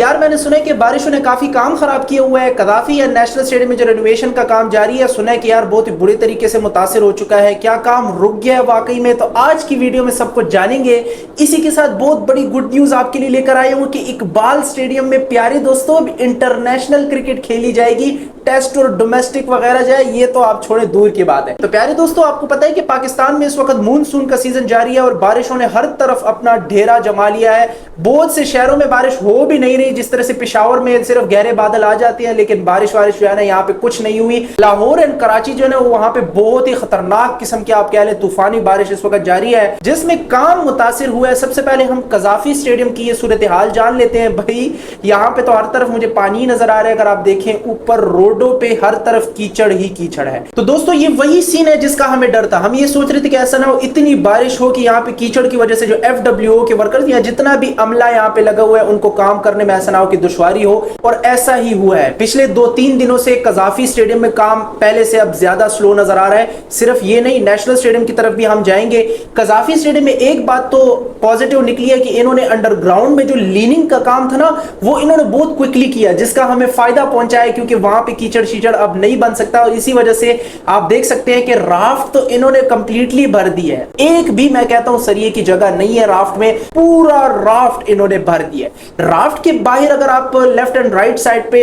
यार मैंने सुना है कि बारिशों ने काफी काम खराब किया हुआ है। कदाफी या नेशनल स्टेडियम में जो रेनोवेशन का काम जारी है, सुना है कि यार बहुत ही बुरे तरीके से मुतासिर हो चुका है। क्या काम रुक गया है वाकई में? तो आज की वीडियो में सब कुछ जानेंगे। इसी के साथ बहुत बड़ी गुड न्यूज आपके लिए लेकर आया हूं कि इकबाल स्टेडियम में प्यारे दोस्तों अब इंटरनेशनल क्रिकेट खेली जाएगी। टेस्ट और डोमेस्टिक वगैरह जाए ये तो आप छोड़े, दूर की बात है। तो प्यारे दोस्तों, आपको पता है कि पाकिस्तान में इस वक्त मानसून का सीजन जारी है और बारिशों ने हर तरफ अपना ढेरा जमा लिया है। बहुत से शहरों में बारिश हो भी नहीं रही, जिस तरह से पेशावर में सिर्फ गहरे बादल आ जाते हैं, लेकिन बारिश जो है ना यहाँ पे कुछ नहीं हुई। लाहौर एंड कराची जो है ना वहां पे बहुत ही खतरनाक किस्म की आप कह लें तूफानी बारिश इस वक्त जारी है, जिसमें काम मुतासिर हुआ है। सबसे पहले हम कजाफी स्टेडियम की ये सूरत हाल जान लेते हैं। भाई यहाँ पे तो हर तरफ मुझे पानी नजर आ रहा है। अगर आप देखें ऊपर रोडों पे हर तरफ कीचड़ ही कीचड़ है। तो दोस्तों ये वही सीन है जिसका हमें डर था। हम ये सोच रहे थे कि ऐसा ना हो इतनी बारिश हो कि यहाँ पे कीचड़ की वजह से जो FWO के वर्कर्स या जितना भी अमला यहाँ पे लगा हुआ है उनको काम करने में ऐसा ना हो कि दुश्वारी हो, और ऐसा ही हुआ है। पिछले 2-3 दिनों से कजाफी स्टेडियम में काम पहले से अब ज्यादा स्लो नजर आ रहा है। सिर्फ ये नहीं, नेशनल स्टेडियम की तरफ भी हम जाएंगे। कजाफी स्टेडियम में एक बात तो पॉजिटिव निकली है कि इन्होंने अंडरग्राउंड में जो लीनिंग का काम था ना वो इन्होंने बहुत क्विकली किया, जिसका हमें फायदा पहुंचा है, क्योंकि वहां पे कीचड़ शीचड़ अब नहीं बन सकता। और इसी वजह से आप देख सकते हैं कि राफ्ट तो इन्होंने कंप्लीटली भर दी है। एक भी मैं कहता हूं सरिये की जगह नहीं है राफ्ट में, पूरा राफ्ट इन्होंने भर दिया है। राफ्ट के बाहर अगर आप लेफ्ट एंड राइट साइड पे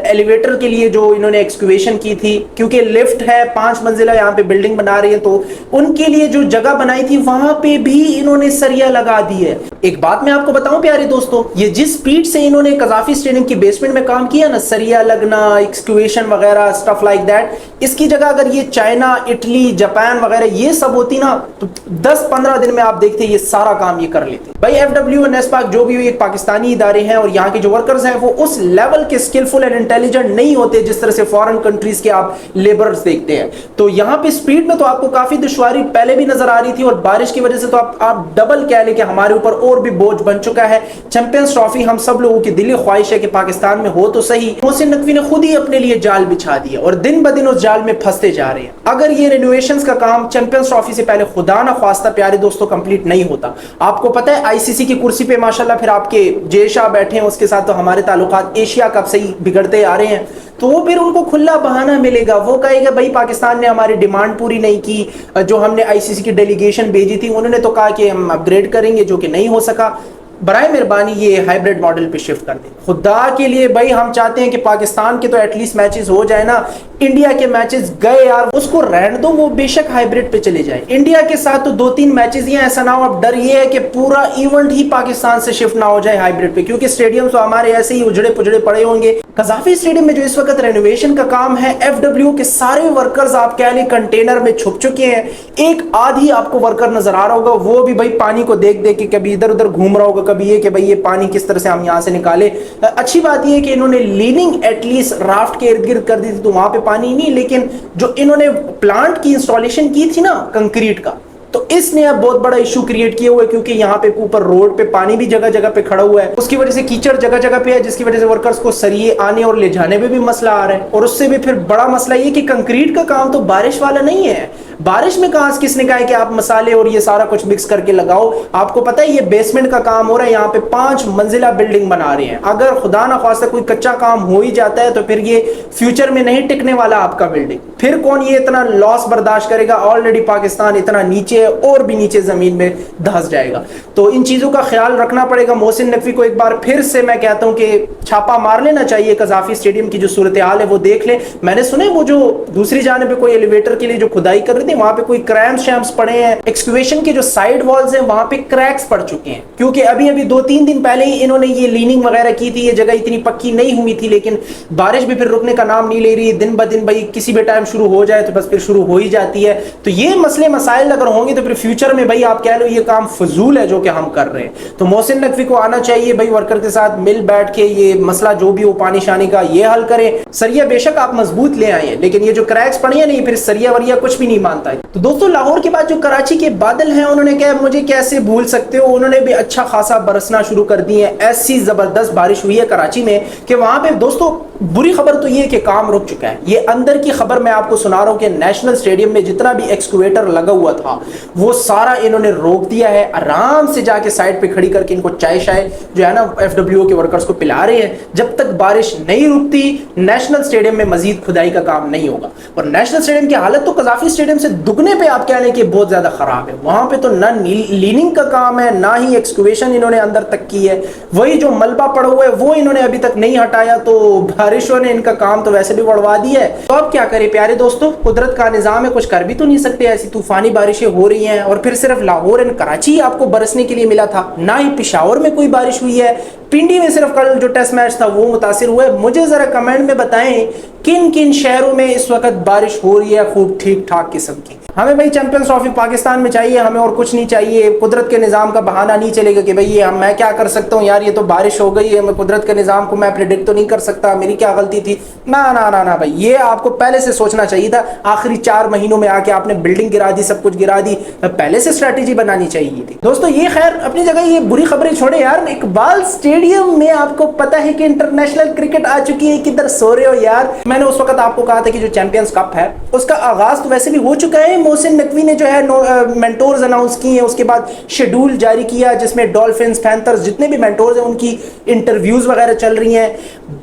एलिवेटर के लिए जो इन्होंने एक्सक्यूवेशन की थी, क्योंकि लिफ्ट है 5 मंजिला यहाँ पे बिल्डिंग बना रही है, तो उनके लिए जो जगह बनाई थी वहां पे भी इन्होंने सरिया लगा दी है। एक बात मैं आपको बताऊं प्यारे दोस्तों, ये जिस स्पीड से इन्होंने कजाफी स्टेडियम की बेसमेंट में काम किया ना, सरिया लगना, एक्सक्यूवेशन वगैरह स्टफ लाइक दैट, इसकी जगह अगर ये चाइना, इटली, जापान वगैरह ये सब होती ना तो 10-15 दिन में आप देखते ये सारा काम ये कर लेते। भाई FWO, नेस्पाक जो भी एक पाकिस्तानी इदारे हैं और यहाँ के जो वर्कर्स हैं वो उस लेवल के स्किलफुल एंड इंटेलिजेंट नहीं होते जिस तरह से फॉरेन कंट्रीज के आप लेबर्स देखते हैं। तो यहाँ पे स्पीड में तो आपको काफी दुश्वारी पहले भी नजर आ रही थी, और बारिश की वजह से तो आप डबल कह लें कि हमारे ऊपर और भी बोझ बन चुका है। चैंपियंस ट्रॉफी हम सब लोगों की दिली ख्वाहिश है कि पाकिस्तान में हो तो सही। मोहसिन नकवी ने खुद ही अपने लिए जाल बिछा दिया और दिन ब दिन उस जाल में फंसते जा रहे हैं। अगर ये रेनोवेशंस का काम चैंपियंस ट्रॉफी से पहले खुदा ना ख्वास्ता प्यारे दोस्तों कंप्लीट नहीं होता, आपको पता है ICC की कुर्सी पे माशाल्लाह फिर आपके जे शाह बैठे हैं, उसके साथ तो हमारे ताल्लुकात एशिया कप से ही बिगड़ते आ रहे हैं। तो वो फिर उनको खुला बहाना मिलेगा, वो कहेगा भाई पाकिस्तान ने हमारी डिमांड पूरी नहीं की, जो हमने ICC की डेलीगेशन भेजी थी उन्होंने तो कहा कि हम अपग्रेड करेंगे, जो कि नहीं हो सका। बराए मेहरबानी ये हाइब्रिड मॉडल पे शिफ्ट कर दे खुदा के लिए। भाई हम चाहते हैं कि पाकिस्तान के तो एटलीस्ट मैचेस हो जाए ना। इंडिया के मैचेस गए यार, उसको रहने दो, वो बेशक हाइब्रिड पे चले जाए। इंडिया के साथ तो 2-3 मैचेस ही ऐसा ना हो। अब डर ये है कि पूरा इवेंट ही पाकिस्तान से शिफ्ट ना हो जाए हाइब्रिड पे, क्योंकि स्टेडियम तो हमारे ऐसे ही उजड़े पुजड़े पड़े होंगे। कजाफी स्टेडियम में जो इस वक्त रेनोवेशन का काम है, FWO के सारे वर्कर्स आप कह लें कंटेनर में छुप चुके हैं। एक आधी आपको वर्कर नजर आ रहा होगा, वो भी भाई पानी को देख देख के कभी इधर उधर घूम रहा होगा, कभी ये कि भाई ये पानी किस तरह से हम यहां से निकाले। अच्छी बात ये है कि इन्होंने लीनिंग एटलीस्ट राफ्ट के इर्द गिर्द कर दी थी, तो वहां पे पानी नहीं, लेकिन जो इन्होंने प्लांट की इंस्टॉलेशन की थी ना कंक्रीट का, तो इसने अब बहुत बड़ा इशू क्रिएट किया हुआ है, क्योंकि यहाँ पे ऊपर रोड पे पानी भी जगह जगह पे खड़ा हुआ है। उसकी वजह से कीचड़ जगह जगह पे है, जिसकी वजह से वर्कर्स को सरिये आने और ले जाने में भी मसला आ रहा है। और उससे भी फिर बड़ा मसला ये कि कंक्रीट का काम तो बारिश वाला नहीं है। बारिश में कहां किसने कहा है कि आप मसाले और ये सारा कुछ मिक्स करके लगाओ। आपको पता है ये बेसमेंट का काम हो रहा है, यहाँ पे 5 मंजिला बिल्डिंग बना रहे हैं। अगर खुदा ना खास्ता कोई कच्चा काम हो ही जाता है तो फिर ये फ्यूचर में नहीं टिकने वाला आपका बिल्डिंग। फिर कौन ये इतना लॉस बर्दाश्त करेगा? ऑलरेडी पाकिस्तान इतना नीचे है और भी नीचे जमीन में धंस जाएगा। तो इन चीजों का ख्याल रखना पड़ेगा। मोहसिन नकवी को एक बार फिर से मैं कहता हूं कि छापा मार लेना चाहिए। कजाफी स्टेडियम की जो सूरत हाल है वो देख ले। मैंने सुने वो जो दूसरी जाने पे कोई एलिवेटर के लिए जो खुदाई कर रहे थे वहां पे कोई क्रैम्स शैम्स पड़े हैं। एक्सक्यूवेशन के जो साइड वॉल्स हैं वहां पे क्रैक्स पड़ चुके हैं, क्योंकि अभी 2-3 दिन पहले ही इन्होंने ये लीनिंग वगैरह की थी। ये जगह इतनी पक्की नहीं हुई थी, लेकिन बारिश भी फिर रुकने का नाम नहीं ले रही। दिन ब दिन भाई किसी भी टाइम शुरू हो जाए तो बस फिर शुरू हो ही जाती है। तो ये मसले मसाइल अगर होंगे तो फिर फ्यूचर में भाई आप कह लो ये काम फजूल है जो कि हम कर रहे हैं। तो मोहसिन नकवी को आना चाहिए भाई वर्कर के साथ मिल बैठ के ये मसला जो भी हो पानी शानी का ये हल करें। सरिया बेशक आप मजबूत ले आए, लेकिन ये जो क्रैक्स पड़ी है नहीं, फिर सरिया वरिया कुछ भी नहीं मानता है। तो दोस्तों लाहौर के बाद जो कराची के बादल हैं उन्होंने कहा मुझे कैसे भूल सकते हो, उन्होंने भी अच्छा खासा बरसना शुरू कर दिए। ऐसी जबरदस्त बारिश हुई है कराची में कि वहां पे दोस्तों बुरी खबर तो ये कि काम रुक चुका है। ये अंदर की खबर मैं आपको सुना रहा हूं कि नेशनल स्टेडियम में जितना भी एक्सक्यूवेटर लगा हुआ था वो सारा इन्होंने रोक दिया है। आराम से जाके साइड पे खड़ी करके इनको चाय शाय जो है ना FWO के वर्कर्स को पिला रहे हैं। जब तक बारिश नहीं रुकती नेशनल स्टेडियम में मजीद खुदाई का काम नहीं होगा। और नेशनल स्टेडियम की हालत तो कजाफी स्टेडियम से दुगने पे आप कह लें कि बहुत ज्यादा खराब है। वहां पे तो ना लीनिंग का काम है ना ही एक्सक्यूवेशन इन्होंने अंदर तक की है। वही जो मलबा पड़ा हुआ है वो इन्होंने अभी तक नहीं हटाया, तो बारिशों ने इनका काम तो वैसे भी बढ़वा दिया है। तो अब क्या करें प्यारे दोस्तों, कुदरत का निजाम है, कुछ कर भी तो नहीं सकते। ऐसी तूफानी बारिशें हो रही हैं और फिर सिर्फ लाहौर एंड कराची आपको बरसने के लिए मिला था, ना ही पेशावर में कोई बारिश हुई है। पिंडी में सिर्फ कल जो टेस्ट मैच था वो मुतासिर हुआ है। मुझे जरा कमेंट में बताएं किन किन शहरों में इस वक्त बारिश हो रही है खूब ठीक ठाक किस्म की। हमें भाई चैंपियंस ट्रॉफी पाकिस्तान में चाहिए, हमें और कुछ नहीं चाहिए। कुदरत के निज़ाम का बहाना नहीं चलेगा कि भाई ये मैं क्या कर सकता हूँ यार, ये तो बारिश हो गई है, मैं कुदरत के निज़ाम को मैं प्रेडिक्ट तो नहीं कर सकता, मेरी क्या गलती थी। ना ना ना ना भाई, ये आपको पहले से सोचना चाहिए था। आखिरी 4 महीनों में आके आपने बिल्डिंग गिरा दी, सब कुछ गिरा दी, पहले से स्ट्रैटेजी बनानी चाहिए थी। दोस्तों ये खैर अपनी जगह, ये बुरी खबरें छोड़े यार। इकबाल स्टेडियम में आपको पता है कि इंटरनेशनल क्रिकेट आ चुकी है। किधर सो रहे हो यार। मैंने उस वक्त आपको कहा था कि जो चैंपियंस कप है उसका आगाज तो वैसे भी हो चुका है। मोहसिन नकवी ने जो है मेंटोर्स अनाउंस किए हैं, उसके बाद शेड्यूल जारी किया जिसमें डॉल्फिन्स, पैंथर्स, जितने भी मेंटोर्स हैं उनकी इंटरव्यूज वगैरह चल रही हैं।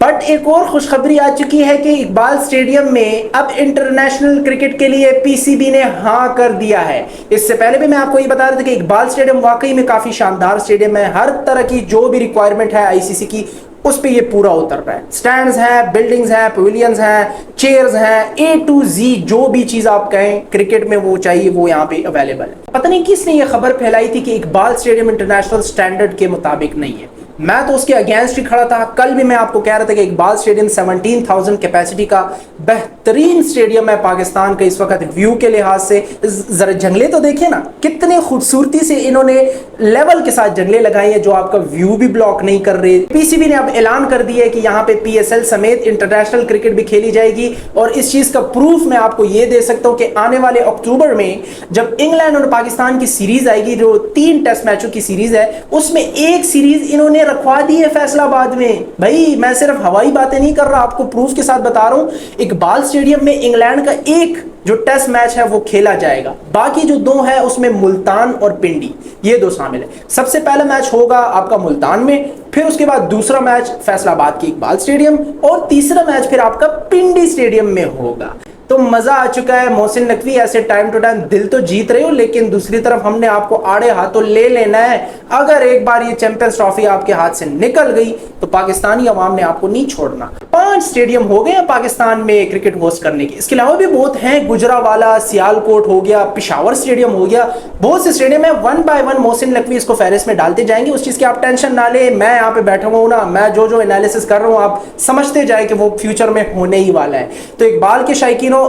बट एक और खुशखबरी आ चुकी है कि इकबाल स्टेडियम में अब इंटरनेशनल क्रिकेट के लिए PCB ने हाँ कर दिया है। इससे पहले भी मैं आपको ये बता रहा था कि इकबाल स्टेडियम वाकई में काफी शानदार स्टेडियम है। हर तरह की जो भी रिक्वायरमेंट है ICC की उस पे ये पूरा उतर रहा है। स्टैंड्स हैं, बिल्डिंग्स हैं, पवेलियंस हैं, चेयर्स हैं, A to Z जो भी चीज आप कहें क्रिकेट में वो चाहिए वो यहाँ पे अवेलेबल है। पता नहीं किसने ये खबर फैलाई थी कि इकबाल स्टेडियम इंटरनेशनल स्टैंडर्ड के मुताबिक नहीं है। मैं तो उसके अगेंस्ट ही खड़ा था। कल भी मैं आपको कह रहा था कि इकबाल स्टेडियम 17,000 कैपेसिटी का बेहतरीन स्टेडियम है पाकिस्तान का इस वक्त व्यू के लिहाज से। जरा जंगले तो देखिए ना, कितने खूबसूरती से इन्होंने लेवल के साथ जंगले लगाई हैं जो आपका व्यू भी ब्लॉक नहीं कर रहे। PCB ने अब ऐलान कर दिया है कि यहाँ पे PSL समेत इंटरनेशनल क्रिकेट भी खेली जाएगी। और इस चीज का प्रूफ मैं आपको ये दे सकता हूँ कि आने वाले अक्टूबर में जब इंग्लैंड और पाकिस्तान की सीरीज आएगी, जो 3 टेस्ट मैचों की सीरीज है, उसमें एक सीरीज इन्होंने रखवा दी है फैसलाबाद में। भाई मैं सिर्फ हवाई बातें नहीं कर रहा, आपको प्रूफ के साथ बता रहा हूं। इकबाल स्टेडियम में इंग्लैंड का एक जो टेस्ट मैच है वो खेला जाएगा, बाकी जो 2 है उसमें मुल्तान और पिंडी ये 2 शामिल है। सबसे पहला मैच होगा आपका मुल्तान में, फिर उसके बाद दूसरा मैच फैसलाबाद के इकबाल स्टेडियम और तीसरा मैच फिर आपका पिंडी स्टेडियम में होगा। तो मजा आ चुका है। मोहसिन नकवी ऐसे टाइम टू टाइम दिल तो जीत रहे हो, लेकिन दूसरी तरफ हमने आपको आड़े हाथों ले लेना है। अगर एक बार ये चैंपियंस ट्रॉफी आपके हाथ से निकल गई तो पाकिस्तानी अवाम ने आपको नहीं छोड़ना। 5 स्टेडियम हो गए हैं पाकिस्तान में क्रिकेट होस्ट करने के। इसके अलावा भी बहुत हैं, गुजरावाला, सियालकोट हो गया, पिशावर स्टेडियम हो गया, बहुत से स्टेडियम है। 1 by 1 मोहसिन नकवी इसको फहरिस्त में डालते जाएंगे। उस चीज की आप टेंशन ना ले, मैं यहाँ पे बैठा हुआ हूँ ना, मैं जो एनालिसिस कर रहा हूँ आप समझते जाए कि वो फ्यूचर में होने ही वाला है। तो इकबाल के शायकीनों,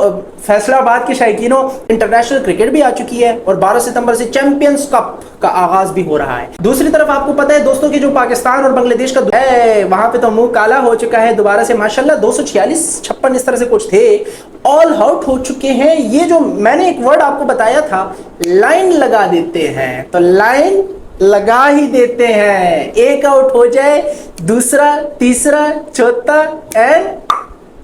फैसलाबाद के शायकीनों, इंटरनेशनल क्रिकेट भी आ चुकी है और 12 सितंबर से चैंपियंस कप का आगाज भी हो रहा है। दूसरी तरफ आपको पता है दोस्तों कि जो पाकिस्तान और बांग्लादेश का है वहां पे तो मुंह काला हो चुका है दोबारा से। माशाल्लाह 246-56 इस तरह से कुछ थे, ऑल आउट हो चुके हैं। ये जो मैंने एक वर्ड आपको बताया था, लाइन लगा देते हैं, तो लाइन लगा ही देते हैं। एक आउट हो जाए, दूसरा, तीसरा, चौथा एंड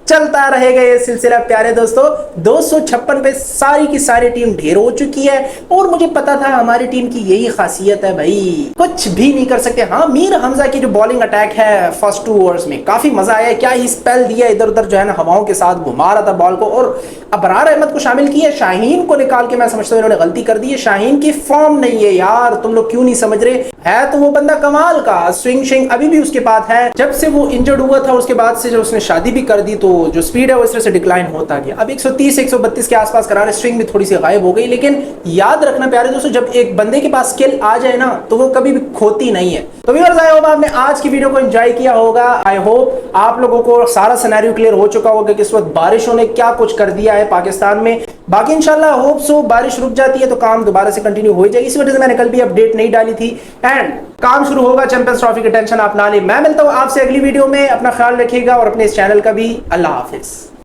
चलता रहेगा ये सिलसिला। प्यारे दोस्तों 256 पे सारी की सारी टीम ढेर हो चुकी है और मुझे पता था हमारी टीम की यही खासियत है भाई, कुछ भी नहीं कर सकते। हाँ, मीर हमजा की जो बॉलिंग अटैक है फर्स्ट 2 ओवर्स में काफी मजा आया। क्या ही स्पेल दिया, इधर उधर जो है ना हवाओं के साथ घुमा रहा था बॉल को। और अबरार अहमद को शामिल किया, शाहीन को निकाल के मैं समझता हूँ इन्होंने गलती कर दी है। शाहीन की फॉर्म नहीं है यार, तुम लोग क्यों नहीं समझ रहे। है तो वो बंदा कमाल का, स्विंग अभी भी उसके पास है। जब से वो इंजर्ड हुआ था उसके बाद से जब उसने शादी भी कर दी तो जो स्पीड है वो इस तरह से डिक्लाइन होता गया। अब 130-132 के आसपास करा रहे, स्विंग भी थोड़ी सी गायब हो गई। लेकिन याद रखना प्यारे दोस्तों, जब एक बंदे के पास स्किल आ जाए ना तो वो कभी भी खोती नहीं है। तो व्यूअर्स, आई होप आपने आज की वीडियो को एंजॉय किया होगा। आई होप आप लोगों को सारा सिनेरियो क्लियर हो चुका होगा कि इस वक्त बारिशों ने क्या कुछ कर दिया है पाकिस्तान में। बाकी इंशाल्लाह होप सो बारिश रुक जाती है तो काम दोबारा से कंटिन्यू हो जाएगी। इसी वजह से मैंने कल भी अपडेट नहीं डाली थी। एंड काम शुरू होगा चैंपियंस ट्रॉफी की टेंशन आप ना ले। मैं मिलता हूं आपसे अगली वीडियो में। अपना ख्याल रखिएगा और अपने इस चैनल का भी। अल्लाह हाफिज।